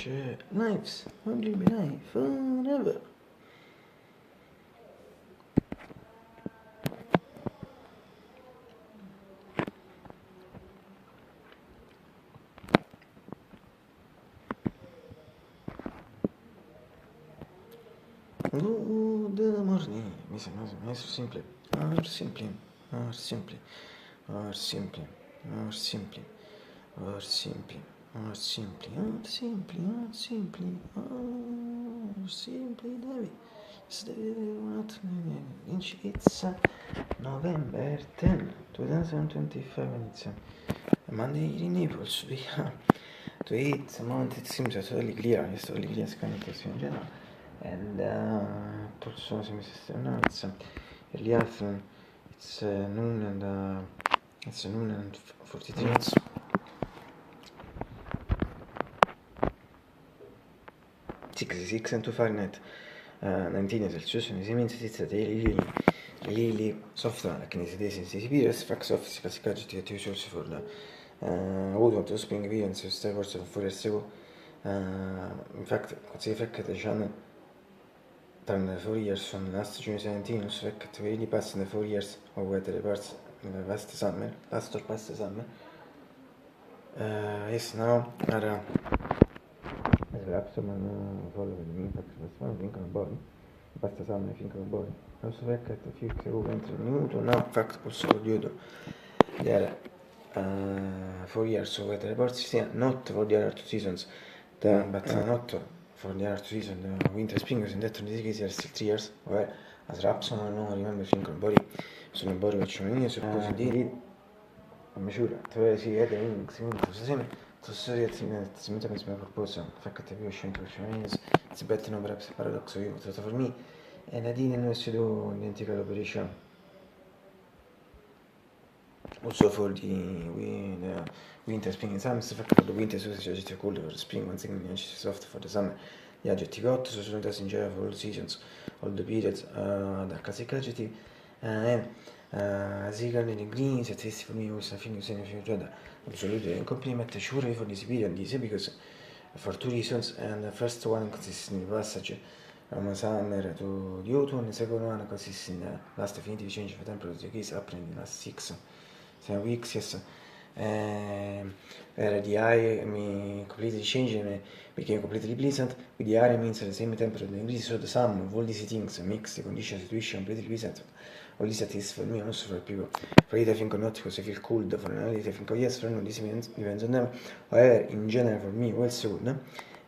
lives only be life forever. Good morning, Mr. Simply, or simply, or simply, or simply, or simply, or simply, or simply, or simply, or simply, or simply, David. It's November 10, 2025, and it's Monday in Naples. To eat amount it seems totally clear. It's totally clear sky in general. And also now it's early afternoon. It's noon and 43 minutes. 66 and 2 Fahrenheit, 19 Celsius, and 6 really soft like in the Siberius, facts of classification to source for the wood to spring events, stars of 4 years ago. In fact, così fekk the channel during the 4 years from last June 17, also fekk to really pass in the 4 years of weather reports in the past summer. Yes, now are Absolutamente following vincono buoni, basta summer vincono buoni. Non so perché a few seconds entry minuto, now fact also due there 4 years of weather reports, not for the other 2 seasons, but not for the other 2 seasons, winter spring is in that 23 years, still 3 years, where as raps non remember vincono buoni, sono buoni facciamo io, suppose di I'm sure, to si vede in to serious symptoms may propose fact evaluation to Chinese, it's better no perhaps paradox so for me, and I didn't know to do identical operation. Also for the winter, spring and summer, fact for the winter so it's cold for the spring, one thing is soft for the summer. Gli aggettivi 8 sono in general for all seasons, all the periods, da classic adjective, Zigan and green, at least for me was a thing saying if you absolutely and compliment sure for this period because for 2 reasons, and the first one consists in the passage from summer to the autumn, and the second one consists in the last definitive change of temperature is happening in the last 7 weeks, yes. Where the eye completely changed and became completely pleasant. With the area means the same temperature increase, so the sum of all these things makes the condition situation completely pleasant. All this is for me, also for people. For it I think not because I feel cold, for another I think yes, for no, this depends on them. However, in general for me also good.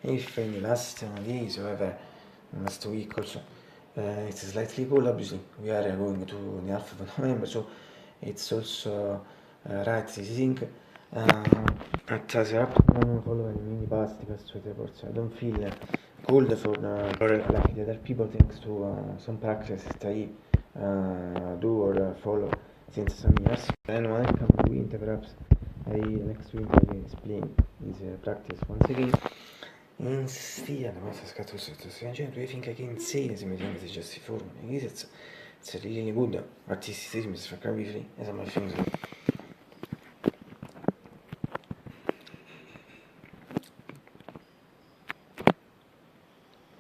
If in the last days, however, last week also, it's slightly cold obviously. We are going to the half of November, so it's also right, I think. At as following mini past because reports, I don't feel cold for like the other people thanks to some practices that I do or follow since some years. And when I come to winter, perhaps next winter I will explain this practice once again. Instead, ma sta scatosa, I think I can say se mi dicono che just for me, it's really good. Artistism is for free, as I'm feeling.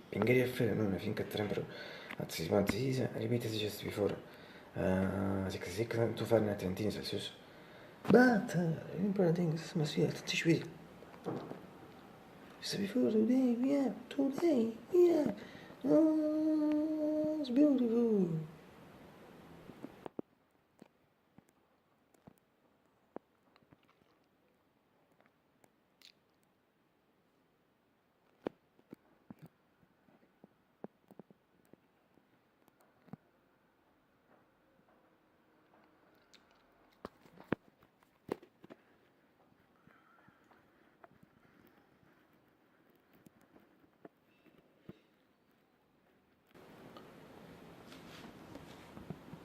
Pingeri affair non finché tempo anzi ripetesi just before 6 to fare 30 Celsius. But important thing is must be to teach with. So before today we have it's beautiful.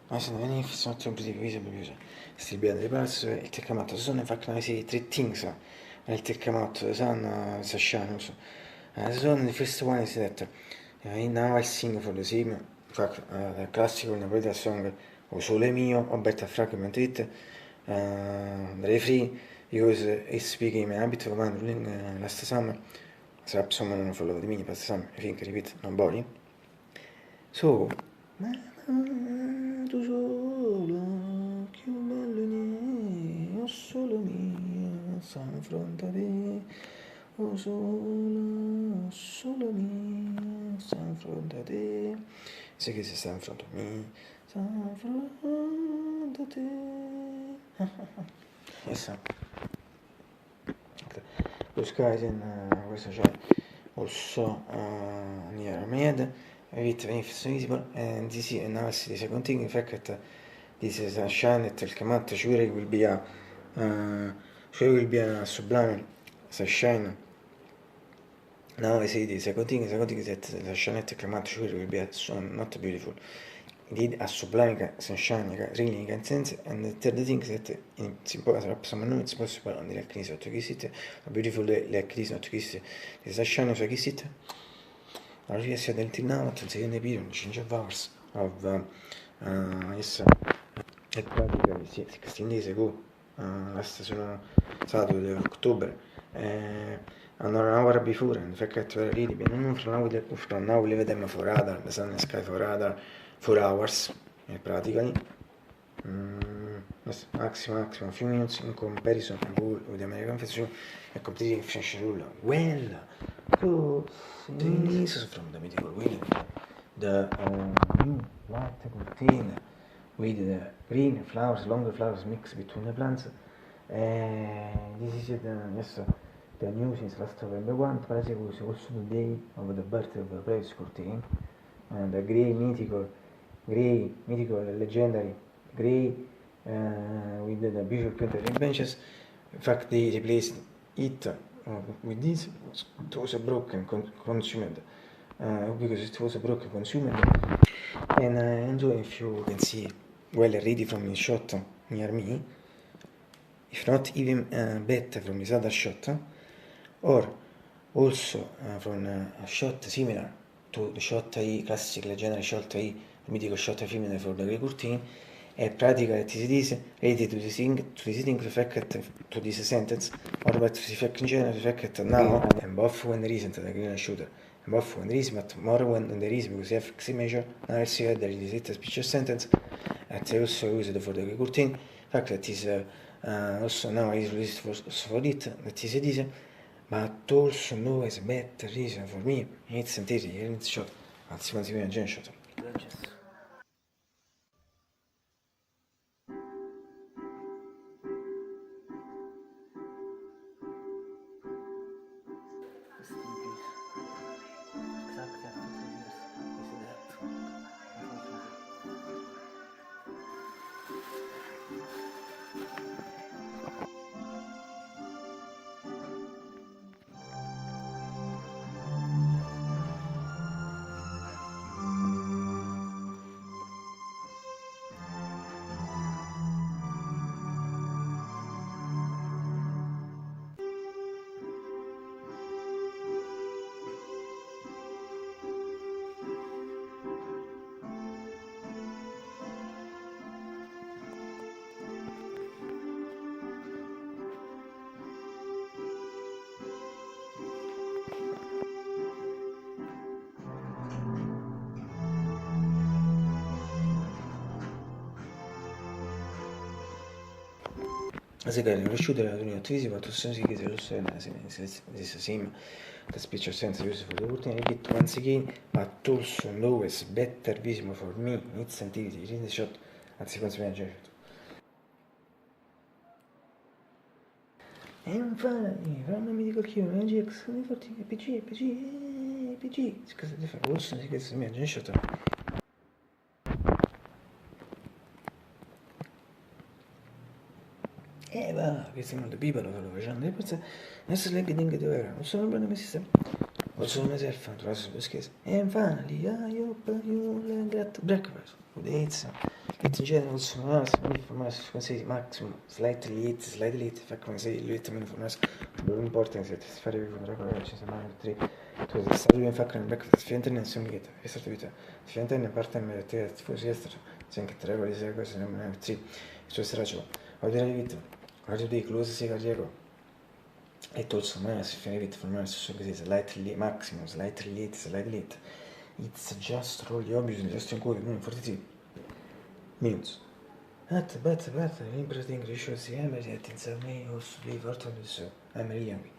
Ma se non è sono sempre divise proprio sti bianchi di passo il terremoto sono infatti si 3 things il terremoto sono sasciano so sono the first one is that now I sing for the same fact the classical Napolitan song O Sole Mio o Better Fragment It the refrain because it's speaking my habit of ruling last summer sarà sommano non follow di mini, passa sam, I think, repeat, nobody. So, ma tu solo, più bello niente, o solo mio, sono fronte a te, o solo mio, sono fronte a te. Sai che si sta in fronte a me, sono fronte a te. Yes. Blue skies in questo c'è also near Med, with benefits visible, and this is analysis is a continuing fact that this is a shine that will come out, sure will be a sublime sunshine. Now I say this, a continuing that the shine that will come out, sure will be a not beautiful. Indeed, a sublime sunshine, really in sense, and the third thing is that it's impossible, it's possible on the electricity of Kisit, a beautiful electricity of Kisit, the sunshine of Kisit, our reaction until now, at the second period, change of hours of yes, e praticamente 16 days ago, last sono Saturday, October, an hour before, and the fact that we're really been from now we live them for radar, the sun and sky for radar, 4 hours, practically. Yes, maximum, few minutes in comparison with the American festival, a completely efficient rule. Well, so this is from the mythical wheel, the new white container with the green flowers, longer flowers mixed between the plants. This is the news since last November 1, Paris was also the day of the birth of the previous curtain, and the grey mythical, legendary grey with the beautiful printed benches. In fact, they replaced it with this. It was a broken consumed because it was a broken consumed. And so if you can see well ready from the shot near me, if not even better from this other shot, or also from a shot similar to the shot I, classic legendary shot I, the mythical shot I filmed for the grey curtain, è pratica that is this related to the fact that to this sentence, or but to the fact in general, the fact that now, and both when there isn't the green shooter, and both when there is, but more when there is, because you have fixed measure, now let's see that there is a speech sentence, that I also used for the grey curtain, fact that is also now is released for it, that is this, but also no is a better reason for me, it's entirely, it's shot, anzi quanti prima gen shot. Asegarin riuscito alla Unione Televisiva, tu sei che se lo sai, this same the speech sense used for the routine, it once again, but also always better visible for me, its activity in the shot, anzi conseguenza certo. E infatti, quando mi dico che io non c'è mi forti PG, cosa ti fa? Posso dire che si mi ha già shot. Va, che siamo the people lo facendo, e poi adesso le che dove non sono bene messi sempre. Non sono messi al fanto, adesso per scherzo. And finally, you get breakfast with eggs. It in general sono informazioni consigli maximum, slightly hit, fa come se il hit meno informazioni. Non importa se ti fare più con ci siamo tre. Tu sei stato in faccia nel breakfast, sfiante nel summit, è stato vita. Sfiante nel part-time te, tifosi estero, se anche tre ore di sera cose non è sì. Su straccio. Ho dire vita. Radio di Close si carriero. It also matters if you read for me slightly maximum, slightly late, slightly late. It's just really obvious, just include in 42 minutes. At the better, interesting ratios, Emery at in some way also be part of this. I'm really happy.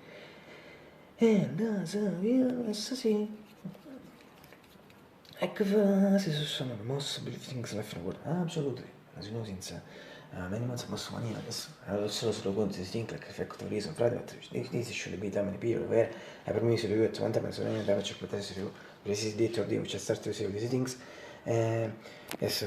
And sì. Ecco, se sono the most beautiful things left in the world. Absolutely. As you know, since many months most money, I guess. I also going to think like effect of reason Friday, but this should be time in the period where I promise you at one time I saw damage to protest you. This is the third day which I started to say these things. Yes,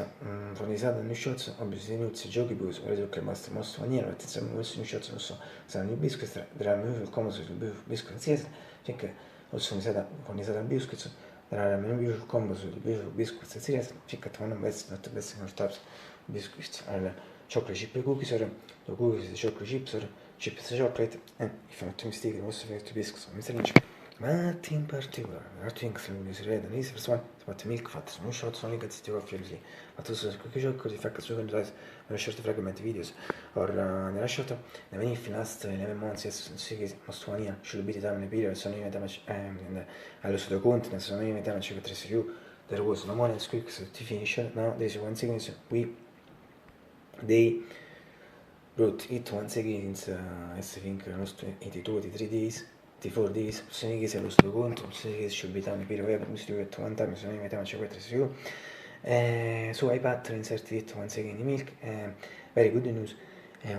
from the sudden new shots, obviously news giochi più su reso che basta most maniera, attenzione questi new shots non so, saranno i biscuits, tra il comodo sul biscuit insieme, finché also con i sata biscuits. There are many beautiful combos with beautiful biscuits and cereals. Check out one of not the best types biscuits are chocolate chip cookies or the cookies the chocolate chips or chips chocolate, and if I'm not mistaken also favorite biscuits on Mr. Lynch. But in particular, I think is red and easy first one, but milk fat, no shots only gets to obviously, but also cookie chocolate, the fact that you can short fragment videos, or nella short, the many last 11 months, yes, most one year, should be the time in the period, so no damage, and allo studio continent, so no damage with 3 you, there was no more quick to finish, now there's one second, they brought it once again since, I think, almost 82, 83 days, 84 days, sono che se lo sto conto, sono che should be time period, where we do it one time, so no damage with 3 you. So I pattern inserted it once again in milk, very good news.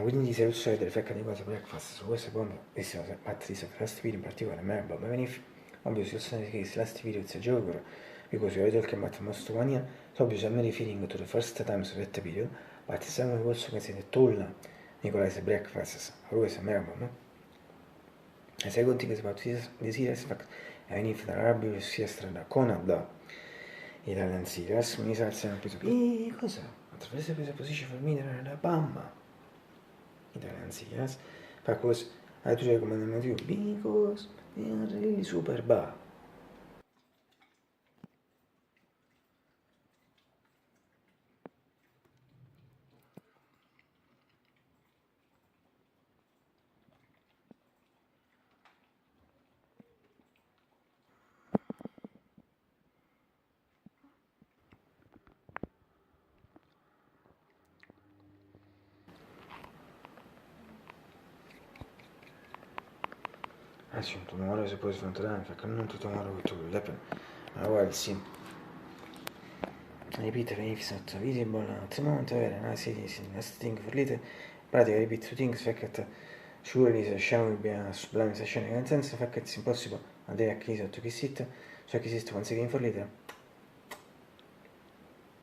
Within this also the effect di quasi breakfast, so questo è buono, this is but this last video in particular, memorable, even if obviously also in case last video it's a joke, because we already talked about most one year, so obviously I'm referring to the first times of that period, but some we also consider toll Nicolai's breakfasts, always a memorable, no? The second thing is about this serious fact, even if there are obviously strada Conad, Italian serious, mi sa alzare un peso, cosa? Attraverso questa position for me nella bamba. Italian serious, because I do recommend you because they are really super bad. Sì, tomorrow is supposed to run, perché non tomorrow to happen. Well, sì. Repeat even if it's not visible at the moment, last thing for later. Pratica repeat two things, fact that surely the show will be a sublime session in sense, fact that it's impossible, a day a case to kiss it, so I kiss it once again for later.